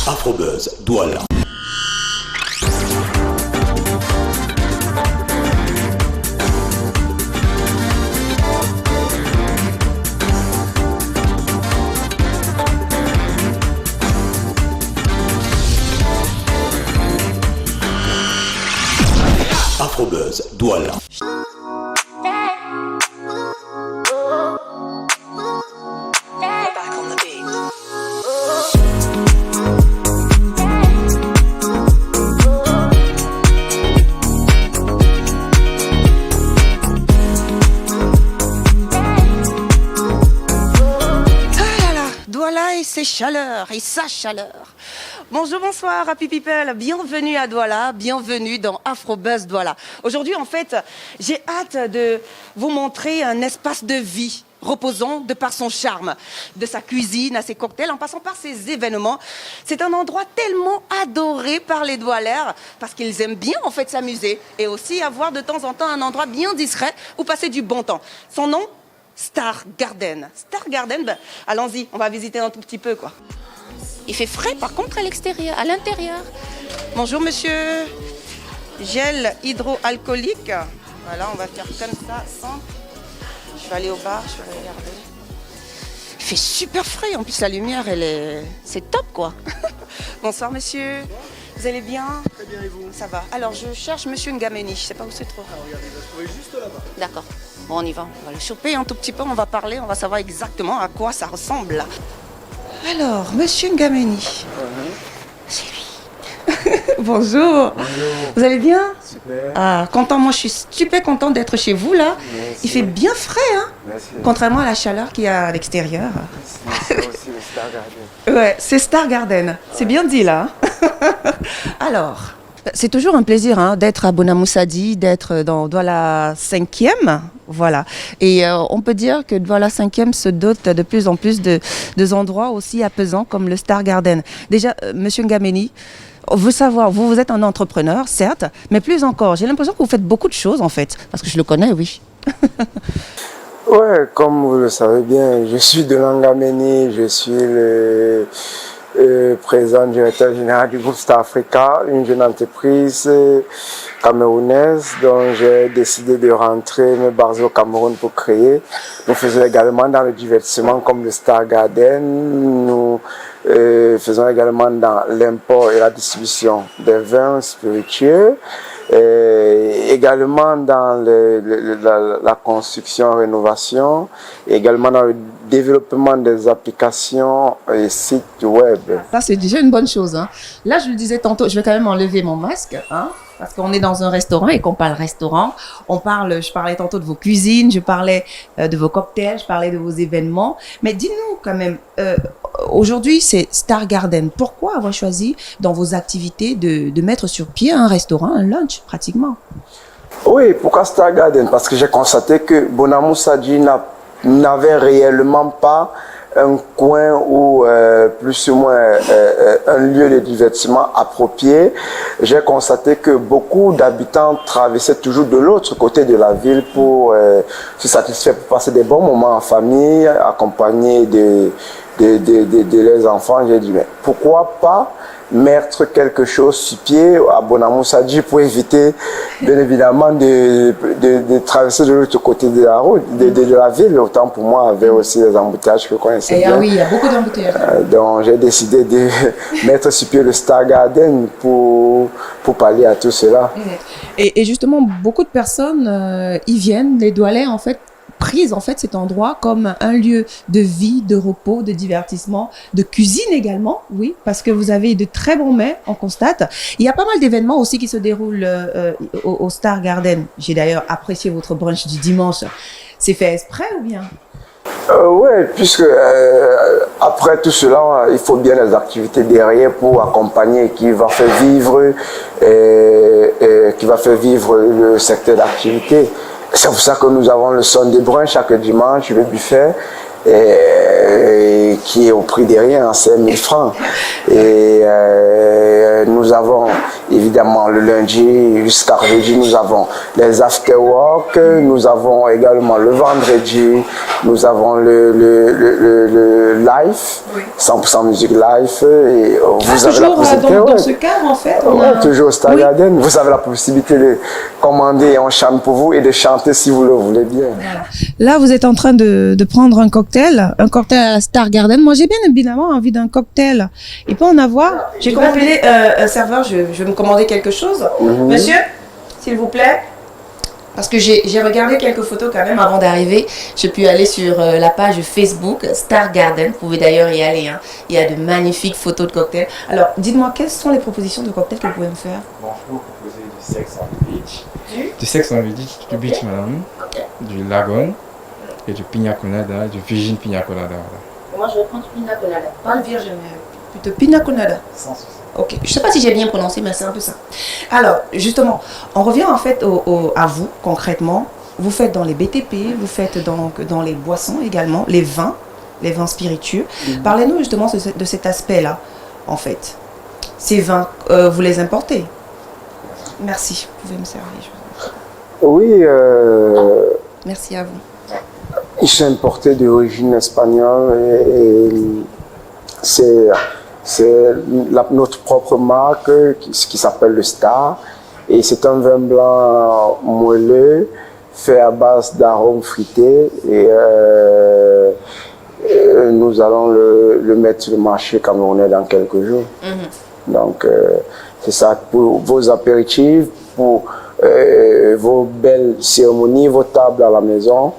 Afrobuzz Douala. Afrobuzz Douala. Ses chaleurs et sa chaleur. Bonjour, bonsoir, Happy People. Bienvenue à Douala, bienvenue dans Afrobuzz Douala. Aujourd'hui, en fait, j'ai hâte de vous montrer un espace de vie reposant de par son charme, de sa cuisine à ses cocktails, en passant par ses événements. C'est un endroit tellement adoré par les Doualaires parce qu'ils aiment bien en fait s'amuser et aussi avoir de temps en temps un endroit bien discret où passer du bon temps. Son nom, Star Garden. Star Garden, ben, allons-y, on va visiter un tout petit peu, quoi. Il fait frais, par contre, à l'extérieur, à l'intérieur. Bonjour, monsieur. Gel hydroalcoolique. Voilà, on va faire comme ça, sans... Je vais aller au bar, je vais regarder. Il fait super frais, en plus, la lumière, elle est... C'est top, quoi. Bonsoir, monsieur. Vous allez bien? Très bien, et vous? Ça va. Alors, je cherche monsieur Ngameni, je ne sais pas où c'est trop. Ah, regardez, il va se trouver juste là-bas. D'accord. Bon, on y va. On va le choper un tout petit peu, on va parler, on va savoir exactement à quoi ça ressemble. Alors, monsieur Ngameni. C'est lui. Bonjour. Bonjour. Vous allez bien? Super. Ah, content, moi je suis super contente d'être chez vous là. Merci. Il fait bien frais, hein? Merci. Contrairement à la chaleur qu'il y a à l'extérieur. C'est aussi le Star Garden. Ouais, c'est Star Garden. C'est bien dit là. Alors, c'est toujours un plaisir hein, d'être à Bonamoussadi, d'être dans Douala 5e. Voilà. Et on peut dire que Douala 5e se dote de plus en plus de endroits aussi apaisants comme le Star Garden. Déjà, monsieur Ngameni, on veut savoir, vous êtes un entrepreneur, certes, mais plus encore, j'ai l'impression que vous faites beaucoup de choses en fait. Parce que je le connais, oui. Ouais, comme vous le savez bien, je suis de Ngameni, je suis le président directeur général du groupe Star Africa, une jeune entreprise camerounaise dont j'ai décidé de rentrer me baser au Cameroun pour créer. Nous faisons également dans le divertissement comme le Star Garden. Nous faisons également dans l'import et la distribution des vins spiritueux. Également dans la construction, rénovation, également dans le développement des applications et sites web. Ça, c'est déjà une bonne chose. Hein. Là, je le disais tantôt, je vais quand même enlever mon masque, hein, parce qu'on est dans un restaurant et qu'on parle restaurant. Je parlais tantôt de vos cuisines, je parlais de vos cocktails, je parlais de vos événements. Mais dis-nous quand même, aujourd'hui, c'est Star Garden. Pourquoi avoir choisi dans vos activités de mettre sur pied un restaurant, un lunch pratiquement? Oui, pourquoi Star Garden? Parce que j'ai constaté que Bonamoussadi n'avait réellement pas un coin ou plus ou moins un lieu de divertissement approprié. J'ai constaté que beaucoup d'habitants traversaient toujours de l'autre côté de la ville pour se satisfaire, pour passer des bons moments en famille, accompagnés de leurs enfants. J'ai dit, mais pourquoi pas mettre quelque chose sur pied à Bonamoussadi pour éviter, bien évidemment, de traverser de l'autre côté de la route, de la ville. Autant pour moi, avec aussi les embouteillages que je connaissais bien. Ah oui, il y a beaucoup d'embouteillages. Donc, j'ai décidé de mettre sur pied le Star Garden pour pallier à tout cela. Et justement, beaucoup de personnes y viennent, les Doualais, en fait, prise en fait cet endroit comme un lieu de vie, de repos, de divertissement, de cuisine également, oui, parce que vous avez de très bons mets, on constate. Il y a pas mal d'événements aussi qui se déroulent au Star Garden. J'ai d'ailleurs apprécié votre brunch du dimanche. C'est fait exprès ou bien? Oui, puisque après tout cela, il faut bien les activités derrière pour accompagner qui va faire vivre le secteur d'activité. C'est pour ça que nous avons le Sunday brunch chaque dimanche, le buffet, qui est au prix de rien, c'est 1000 francs. Et nous avons évidemment le lundi jusqu'à jeudi, nous avons les after-work, nous avons également le vendredi, nous avons le live, 100% musique live. Et vous avez la possibilité, dans ce cadre, en fait, toujours au Star Garden, vous avez la possibilité de commander, on chante pour vous et de chanter si vous le voulez bien. Voilà. Là, vous êtes en train de prendre un cocktail à la Star Garden. Moi, j'ai bien évidemment envie d'un cocktail. Il peut en avoir. J'ai appelé un serveur, je vais me commander quelque chose. Monsieur, s'il vous plaît. Parce que j'ai regardé quelques photos quand même avant d'arriver. J'ai pu aller sur la page Facebook Star Garden. Vous pouvez d'ailleurs y aller. Hein. Il y a de magnifiques photos de cocktails. Alors, dites-moi, quelles sont les propositions de cocktails que vous pouvez me faire? Bon, je peux vous proposer du sexe on the beach. Du sexe on the beach, du beach madame. Du lagon. Et du pina colada, du virgin pina colada. Voilà. Moi, je vais prendre du pina colada. Pas le virgin, mais plutôt pina colada. Sans souci. Ok, je ne sais pas si j'ai bien prononcé, mais c'est un peu ça. Alors, justement, on revient en fait à vous, concrètement. Vous faites dans les BTP, vous faites dans les boissons également, les vins spiritueux. Parlez-nous justement de cet aspect-là, en fait. Ces vins, vous les importez? Merci, vous pouvez me servir. Oui, merci à vous. ils sont importés d'origine espagnole et c'est notre propre marque qui s'appelle le Star. Et c'est un vin blanc moelleux fait à base d'arômes fruités et nous allons le mettre sur le marché camerounais dans quelques jours. Donc c'est ça pour vos apéritifs, pour vos belles cérémonies, vos tables à la maison.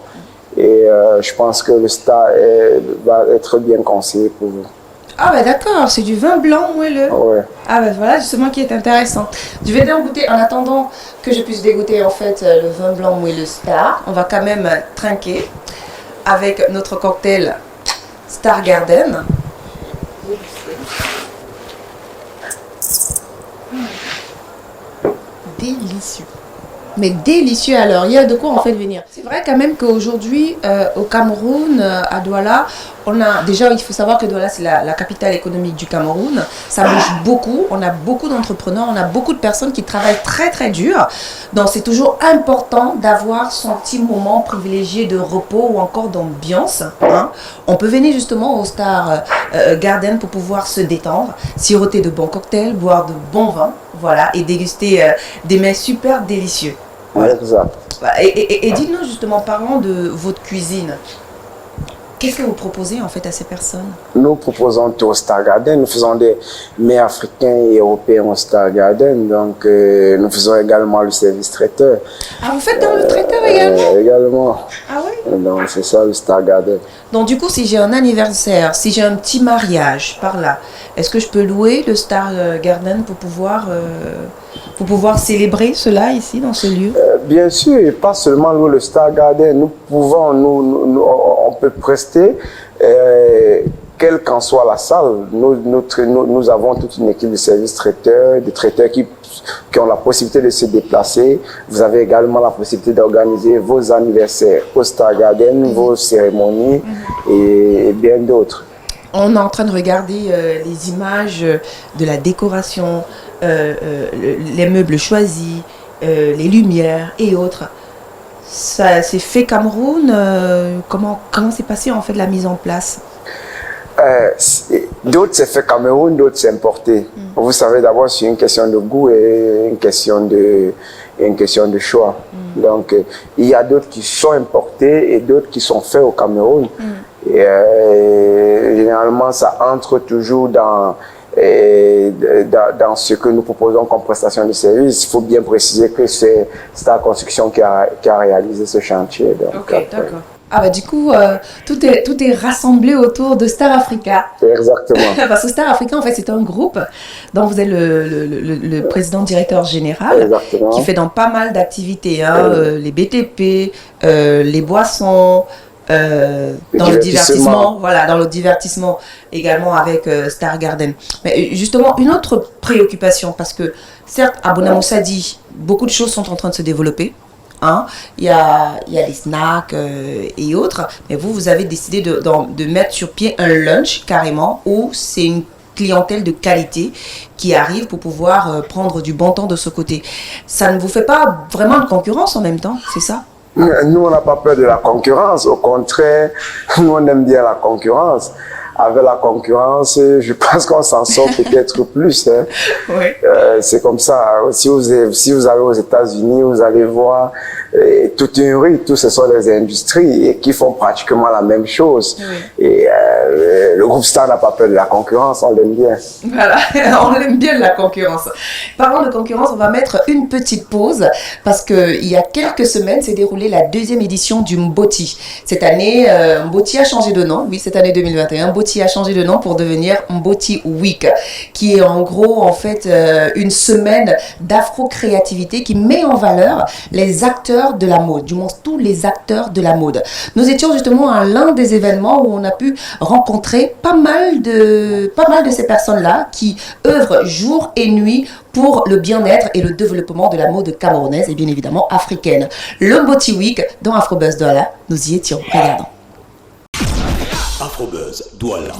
Et je pense que le Star va être bien conseillé pour vous. Ah bah d'accord, c'est du vin blanc moelleux. Ouais. Ah bah voilà justement qui est intéressant. Je vais donc goûter, en attendant que je puisse dégoûter en fait le vin blanc moelleux Star, on va quand même trinquer avec notre cocktail Star Garden. Délicieux. Mais délicieux alors, il y a de quoi en fait venir. C'est vrai quand même qu'aujourd'hui au Cameroun, à Douala, on a déjà, il faut savoir que Douala c'est la capitale économique du Cameroun. Ça bouge beaucoup, on a beaucoup d'entrepreneurs, on a beaucoup de personnes qui travaillent très très dur. Donc c'est toujours important d'avoir son petit moment privilégié de repos ou encore d'ambiance. Hein. On peut venir justement au Star Garden pour pouvoir se détendre, siroter de bons cocktails, boire de bons vins, voilà, et déguster des mets super délicieux. Voilà. Exact. Et dites-nous justement, parlons de votre cuisine. Qu'est-ce que vous proposez en fait à ces personnes? Nous proposons tout au Star Garden. Nous faisons des mets africains et européens au Star Garden. Donc nous faisons également le service traiteur. Ah, vous faites dans le traiteur également? Également. Ah oui? Donc c'est ça le Star Garden. Donc du coup, si j'ai un anniversaire, si j'ai un petit mariage par là, est-ce que je peux louer le Star Garden pour pouvoir célébrer cela ici, dans ce lieu? Bien sûr, et pas seulement louer le Star Garden. Nous pouvons, on peut prester, quelle qu'en soit la salle. Nous avons toute une équipe de services traiteurs, de traiteurs qui ont la possibilité de se déplacer. Vous avez également la possibilité d'organiser vos anniversaires au Star Garden, vos cérémonies et bien d'autres. On est en train de regarder les images de la décoration, les meubles choisis, les lumières et autres. Ça s'est fait Cameroun. Comment s'est passé en fait la mise en place? D'autres c'est fait Cameroun, d'autres c'est importé. Vous savez, d'abord c'est une question de goût et une question de choix. Donc il y a d'autres qui sont importés et d'autres qui sont faits au Cameroun. Et généralement ça entre toujours dans ce que nous proposons comme prestation de service. Il faut bien préciser que c'est Star Construction qui a réalisé ce chantier. Donc, ok, d'accord. Ah bah du coup, tout est rassemblé autour de Star Africa. Exactement. Parce que Star Africa, en fait, c'est un groupe dont vous êtes le président directeur général. Exactement. Qui fait dans pas mal d'activités, hein, les BTP, les boissons, dans le divertissement, voilà, dans le divertissement également avec Star Garden. Mais justement, une autre préoccupation, parce que certes, à Bonamoussadi, beaucoup de choses sont en train de se développer. Hein. Il y a des snacks et autres, mais vous avez décidé de mettre sur pied un lunch carrément où c'est une clientèle de qualité qui arrive pour pouvoir prendre du bon temps de ce côté. Ça ne vous fait pas vraiment de concurrence en même temps, c'est ça? Nous, on n'a pas peur de la concurrence. Au contraire, nous, on aime bien la concurrence. Avec la concurrence, je pense qu'on s'en sort peut-être plus. Hein. Oui. C'est comme ça. Si vous allez aux États-Unis, vous allez voir toute une rue, tous ce sont des industries et qui font pratiquement la même chose. Oui. Et le groupe Star n'a pas peur de la concurrence, on l'aime bien. Voilà, on aime bien la concurrence. Parlant de concurrence, on va mettre une petite pause parce qu'il y a quelques semaines s'est déroulée la 2e édition du Mboti. Cette année, Mboti a changé de nom. Oui, cette année 2021, Mboti a changé de nom pour devenir Mboti Week, qui est en gros en fait une semaine d'afro-créativité qui met en valeur les acteurs de la mode, du moins tous les acteurs de la mode. Nous étions justement à l'un des événements où on a pu rencontrer pas mal de ces personnes-là qui œuvrent jour et nuit pour le bien-être et le développement de la mode camerounaise et bien évidemment africaine. Le Mboti Week dans Afrobuzz Douala, nous y étions. Regardons. Afrobuzz Douala.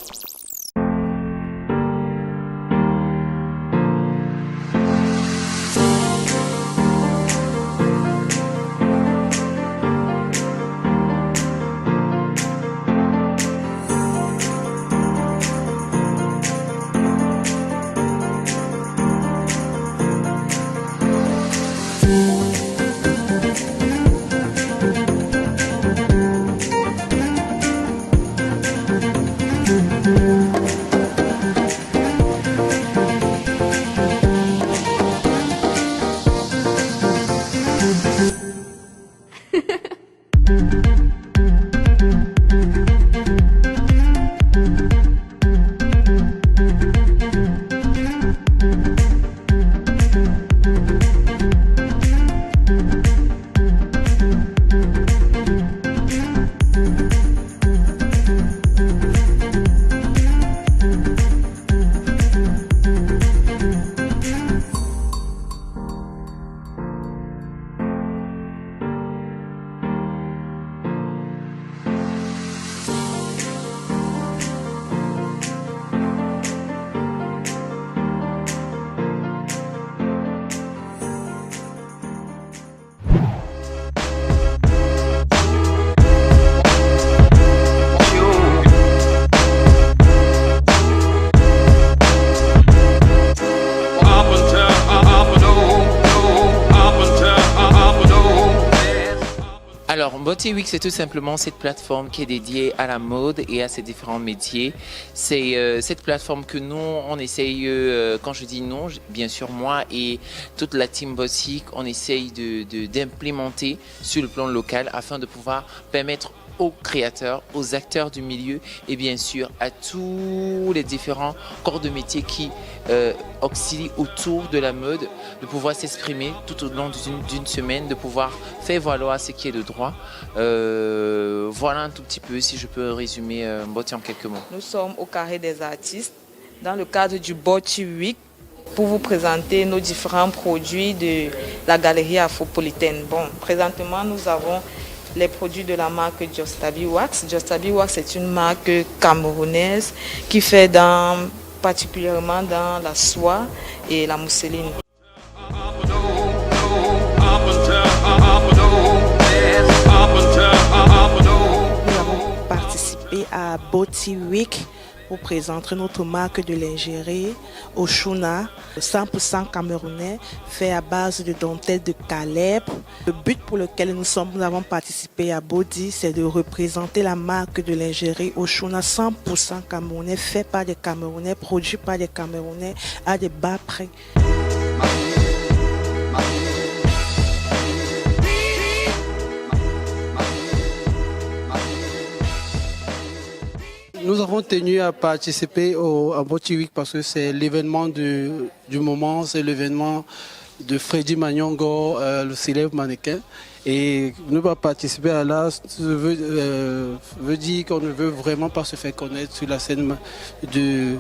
Alors, Mboti Week, c'est tout simplement cette plateforme qui est dédiée à la mode et à ses différents métiers. C'est cette plateforme que nous, on essaye, quand je dis non, bien sûr moi et toute la team Mboti, on essaye d'implémenter sur le plan local afin de pouvoir permettre aux créateurs, aux acteurs du milieu et bien sûr à tous les différents corps de métier qui auxilient autour de la mode de pouvoir s'exprimer tout au long d'une semaine, de pouvoir faire valoir ce qui est de droit. Voilà un tout petit peu si je peux résumer Mboti en quelques mots. Nous sommes au Carré des artistes dans le cadre du Mboti Week pour vous présenter nos différents produits de la galerie afropolitaine. Bon, présentement nous avons les produits de la marque Jostabi Wax. Jostabi Wax est une marque camerounaise qui fait particulièrement dans la soie et la mousseline. Nous avons participé à Mboti Week pour présenter notre marque de lingerie Oshuna, 100% camerounais, fait à base de dentelle de Caleb. Le but pour lequel nous avons participé à Mboti, c'est de représenter la marque de lingerie Oshuna 100% camerounais, fait par des Camerounais, produit par des Camerounais à des bas prix. Nous avons tenu à participer à Mboti Week parce que c'est l'événement du moment, c'est l'événement de Freddy Magnongo, le célèbre mannequin. Et ne pas participer à là veut dire qu'on ne veut vraiment pas se faire connaître sur la scène de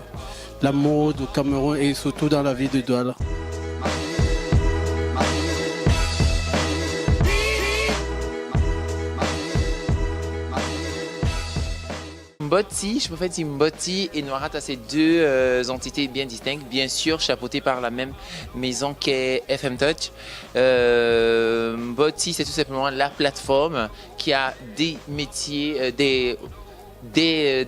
la mode au Cameroun et surtout dans la ville de Douala. Mboti, je préfère dire Mboti et Noirat, c'est deux entités bien distinctes, bien sûr chapeautées par la même maison qu'est FM Touch. Mboti, c'est tout simplement la plateforme qui a des métiers, des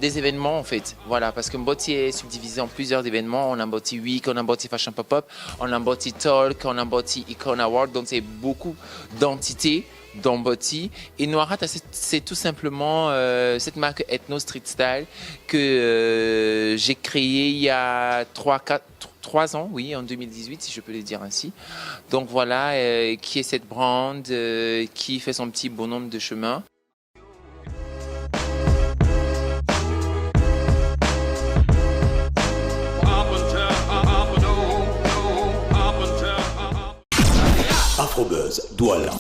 événements en fait. Voilà, parce que Mboti est subdivisé en plusieurs événements. On a Mboti Week, on a Mboti Fashion Pop-Up, on a Mboti Talk, on a Mboti Icon Award. Donc c'est beaucoup d'entités dans Mboti. Et Noirat, c'est tout simplement cette marque Ethno Street Style que j'ai créée il y a 3 ans, oui, en 2018, si je peux le dire ainsi. Donc voilà, qui est cette brand qui fait son petit bonhomme de chemin. Afrobuzz Douala.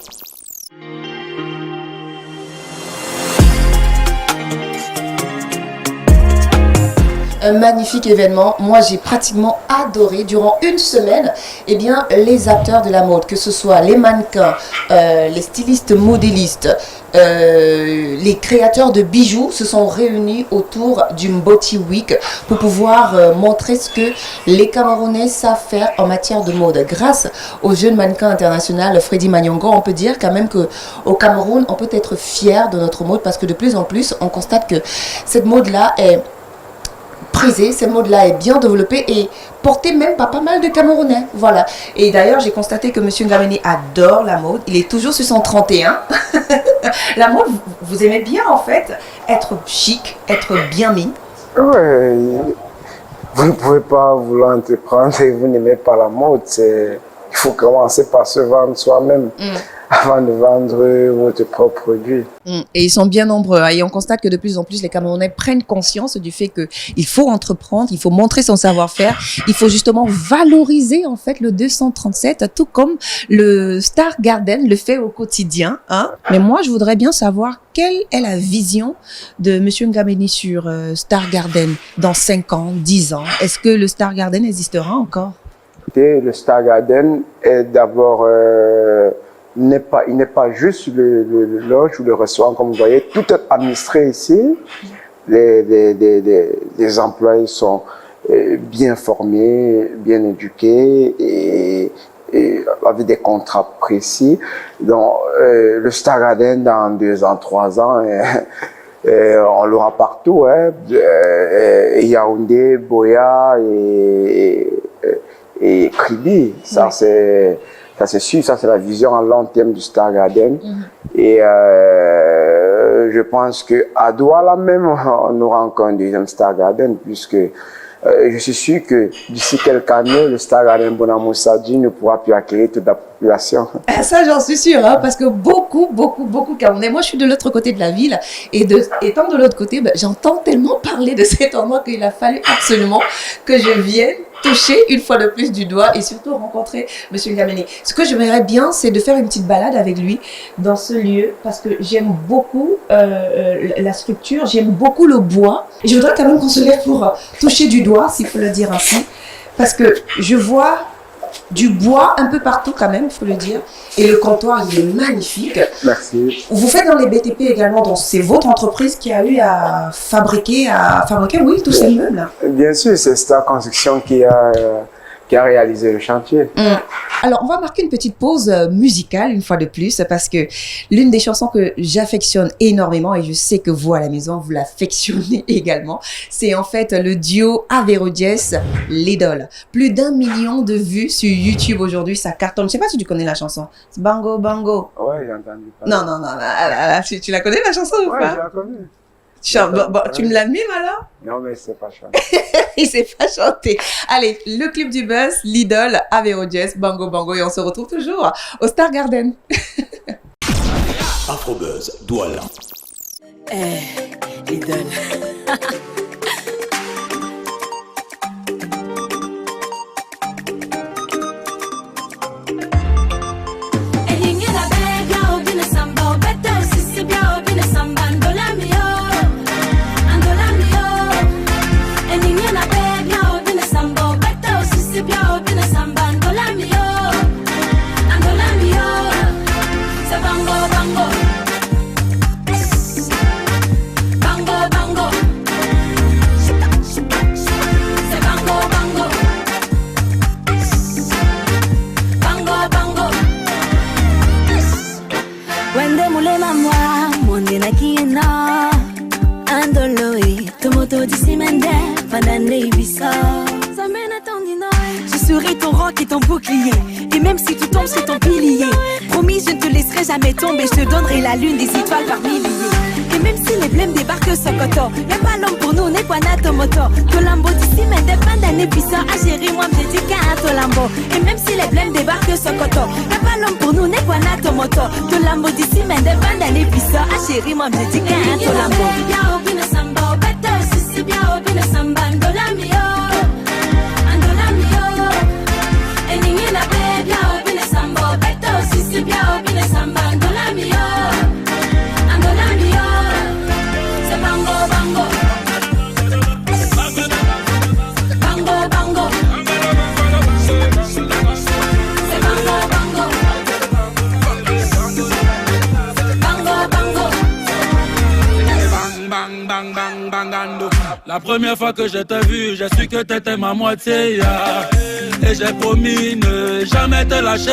Un magnifique événement. Moi, j'ai pratiquement adoré durant une semaine les acteurs de la mode, que ce soit les mannequins, les stylistes modélistes, les créateurs de bijoux se sont réunis autour du Mboti Week pour pouvoir montrer ce que les Camerounais savent faire en matière de mode. Grâce au jeune mannequin international Freddy Manyongo, on peut dire quand même qu'au Cameroun, on peut être fier de notre mode parce que de plus en plus, on constate que cette mode-là est prisée, cette mode-là est bien développée et portée même par pas mal de Camerounais. Voilà. Et d'ailleurs, j'ai constaté que M. Ngameni adore la mode. Il est toujours sur son 31. La mode, vous aimez bien en fait être chic, être bien mis. Oui. Vous ne pouvez pas vouloir entreprendre et vous n'aimez pas la mode. Il faut commencer par se vendre soi-même. Avant de vendre votre propre produit. Et ils sont bien nombreux. Et on constate que de plus en plus, les Camerounais prennent conscience du fait qu'il faut entreprendre, il faut montrer son savoir-faire, il faut justement valoriser en fait le 237, tout comme le Star Garden le fait au quotidien. Hein. Mais moi, je voudrais bien savoir quelle est la vision de M. Ngameni sur Star Garden dans 5 ans, 10 ans. Est-ce que le Star Garden existera encore? Le Star Garden est d'abord... il n'est pas juste le loge ou le restaurant, comme vous voyez, tout est administré ici. Les employés sont bien formés, bien éduqués et avec des contrats précis. Donc, le Star Garden, dans 2 ans, 3 ans, on l'aura partout, hein. Yaoundé, Boya et Kribi. Ça, c'est sûr, ça c'est la vision à long terme du Star Garden. Et je pense qu'à Douala même, on aura encore un deuxième Star Garden, puisque je suis sûr que d'ici quelques années, le Star Garden Bonamou Sadji ne pourra plus accueillir toute la population. Ça, j'en suis sûre, hein, parce que beaucoup Camerounais. Moi, je suis de l'autre côté de la ville, et étant de l'autre côté, j'entends tellement parler de cet endroit qu'il a fallu absolument que je vienne toucher une fois de plus du doigt et surtout rencontrer M. Ngameni. Ce que j'aimerais bien, c'est de faire une petite balade avec lui dans ce lieu parce que j'aime beaucoup la structure, j'aime beaucoup le bois. Et je voudrais quand même qu'on se lève pour toucher du doigt, s'il faut le dire ainsi, parce que je vois du bois un peu partout quand même, il faut le dire. Et le comptoir, il est magnifique. Merci. Vous faites dans les BTP également, donc c'est votre entreprise qui a eu à fabriquer oui, tous ces meubles. Bien sûr, c'est Star Construction qui a réalisé le chantier. Alors, on va marquer une petite pause musicale une fois de plus parce que l'une des chansons que j'affectionne énormément et je sais que vous à la maison, vous l'affectionnez également, c'est en fait le duo Averodies, l'idole. Plus d'1 million de vues sur YouTube aujourd'hui, ça cartonne. Je sais pas si tu connais la chanson. C'est Bango Bango. Ouais, j'ai entendu Non. parler. Tu la connais la chanson ou pas? Ouais, je la connais. Tu me l'as mis alors? Non, mais c'est pas chanté. Il s'est pas chanté. Allez, le clip du buzz, l'idole, Averodies, Bango Bango, et on se retrouve toujours au Star Garden. Afrobuzz Douala. L'idole. Bango, bango. serai ton roc et ton bouclier. Et même si tu tombes sur ton pilier, promis, je ne te laisserai jamais tomber. Je te donnerai la lune, des étoiles par milliers. Et même si les blèmes débarquent Sokoto, y'a pas l'homme pour nous, n'est pas Natomoto. Tolambo d'ici, mais dépend d'un épuisant. À gérer, moi, me dédique à Tolambo. Et même si les blèmes débarquent Sokoto, y'a pas l'homme pour nous, n'est pas Natomoto. Tolambo d'ici, mais dépend d'un épuisant. À gérer, moi, me dédique à Tolambo. La première fois que je t'ai vu, j'ai su que t'étais ma moitié, yeah. Et j'ai promis ne jamais te lâcher.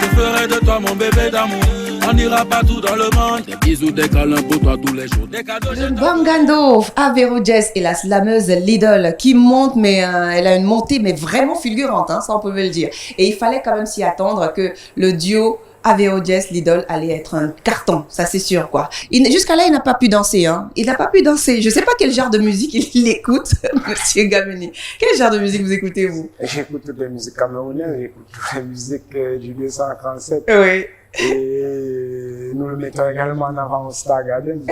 Je ferai de toi mon bébé d'amour. On ira partout dans le monde. Des bisous, des câlins pour toi tous les jours. Des cadeaux, Bangando, Avero Jess et la slameuse Lidl qui monte, mais elle a une montée mais vraiment fulgurante, hein, ça on peut le dire. Et il fallait quand même s'y attendre que le duo Avero Jess Lidl allait être un carton, ça c'est sûr quoi. Jusqu'à là il n'a pas pu danser, hein. Il n'a pas pu danser. Je sais pas quel genre de musique il écoute, Monsieur Gameni. Quel genre de musique vous écoutez vous? J'écoute toutes les musiques camerounaises, j'écoute toutes les musiques du 237. Oui. Et nous le mettons également en avant au Star Garden.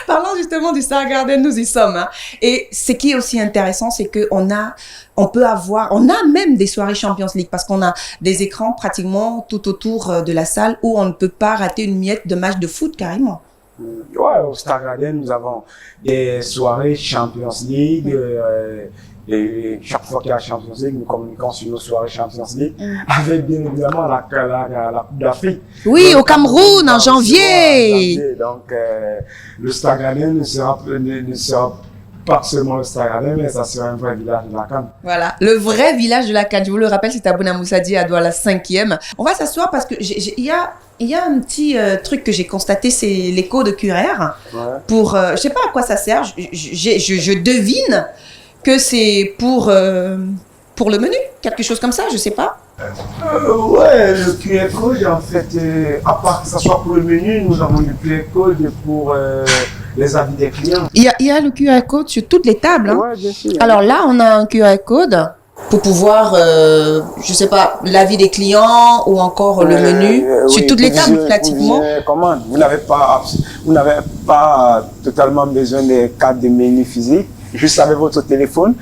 Parlons justement du Star Garden, nous y sommes. Hein. Et ce qui est aussi intéressant, c'est qu'on a même des soirées Champions League parce qu'on a des écrans pratiquement tout autour de la salle où on ne peut pas rater une miette de match de foot carrément. Ouais, au Star Garden, nous avons des soirées Champions League. Et chaque fois qu'il y a Champions League, nous communiquons sur nos soirées Champions League avec bien évidemment la Coupe d'Afrique. Oui, au Cameroun, en janvier. Donc, le Star Garden ne sera pas seulement le Star Garden, mais ça sera un vrai village de la Cannes. Voilà, le vrai village de la Cannes. Je vous le rappelle, c'est à Bonamoussadi, à Douala 5e. On va s'asseoir parce que il y a un petit truc que j'ai constaté, c'est l'écho de Curer. Ouais. Pour, je sais pas à quoi ça sert. Je devine que c'est pour le menu, quelque chose comme ça, je sais pas. Ouais, le QR code, en fait, à part que ça soit pour le menu, nous avons le QR code pour les avis des clients. Il y a le QR code sur toutes les tables. Hein. Ouais, bien sûr. Alors là, on a un QR code pour pouvoir, je sais pas, l'avis des clients ou encore le menu sur toutes les tables pratiquement. Vous n'avez pas totalement besoin des cartes de menu physiques. Juste avec votre téléphone.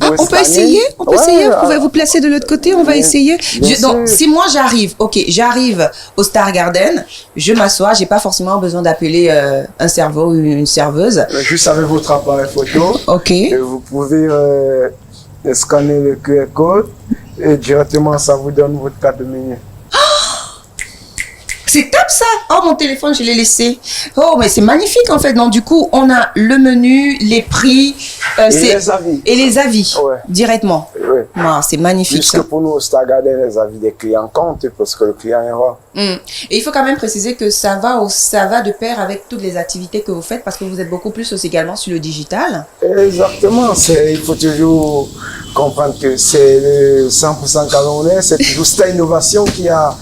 On peut essayer, vous pouvez vous placer de l'autre côté, on va essayer. Donc, si moi j'arrive au Star Garden, je m'assois, j'ai pas forcément besoin d'appeler un serveur ou une serveuse. Juste avec votre appareil photo. Ok. Et vous pouvez scanner le QR code et directement ça vous donne votre carte de menu. C'est top ça! Oh, mon téléphone, je l'ai laissé. Oh, mais c'est magnifique en fait. Donc, du coup, on a le menu, les prix et les avis. Ouais. Directement. Ouais. Oh, c'est magnifique. Puisque pour nous, au Star Garden, les avis des clients comptent parce que le client est roi. Et il faut quand même préciser que ça va de pair avec toutes les activités que vous faites parce que vous êtes beaucoup plus aussi également sur le digital. Exactement. Il faut toujours comprendre que c'est le 100% camerounais. C'est toujours cette innovation qui a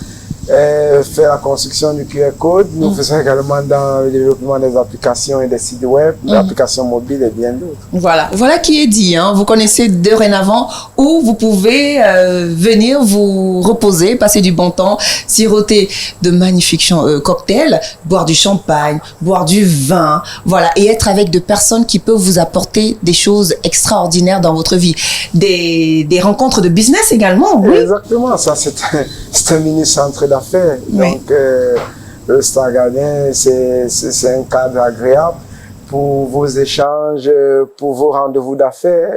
fait la construction du QR code. Nous faisons également dans le développement des applications et des sites web, des applications mobiles et bien d'autres. Voilà qui est dit. Hein. Vous connaissez dorénavant où vous pouvez venir vous reposer, passer du bon temps, siroter de magnifiques cocktails, boire du champagne, boire du vin, voilà, et être avec de personnes qui peuvent vous apporter des choses extraordinaires dans votre vie. Des rencontres de business également, oui. Exactement, ça c'est un mini-centre d'affaires. Oui. Donc, le Star Garden, c'est un cadre agréable pour vos échanges, pour vos rendez-vous d'affaires.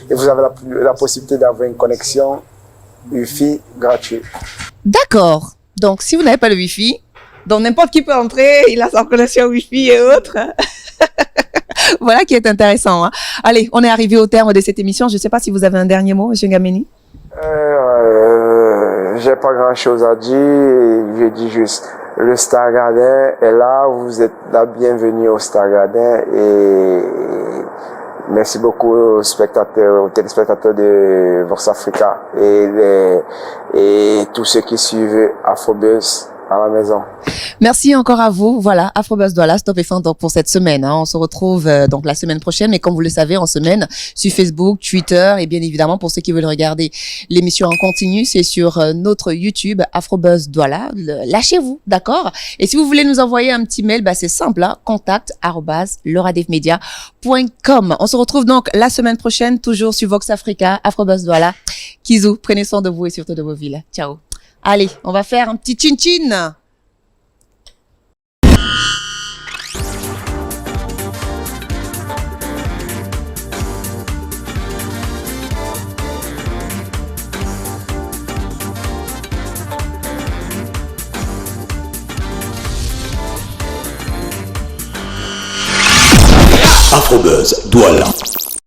Et vous avez la possibilité d'avoir une connexion Wi-Fi gratuite. D'accord. Donc, si vous n'avez pas le Wi-Fi, donc n'importe qui peut entrer, il a sa connexion Wi-Fi et autres. Voilà qui est intéressant. Hein. Allez, on est arrivé au terme de cette émission. Je ne sais pas si vous avez un dernier mot, M. Gameni. J'ai pas grand chose à dire. Je dis juste, le Star Garden est là. Vous êtes la bienvenue au Star Garden et Merci beaucoup aux spectateurs, aux téléspectateurs de Vox Africa et tous ceux qui suivent Afrobuzz à la maison. Merci encore à vous. Voilà, Afrobuzz Douala, stop et fin donc pour cette semaine. Hein. On se retrouve donc la semaine prochaine, mais comme vous le savez, en semaine sur Facebook, Twitter et bien évidemment pour ceux qui veulent regarder l'émission en continu, c'est sur notre YouTube Afrobuzz Douala. Lâchez-vous, d'accord? Et si vous voulez nous envoyer un petit mail, c'est simple, hein, contact@loradevmedia.com. On se retrouve donc la semaine prochaine, toujours sur Vox Africa, Afrobuzz Douala. Kizou, prenez soin de vous et surtout de vos villes. Ciao. Allez, on va faire un petit chin-chin. Afrobuzz Douala.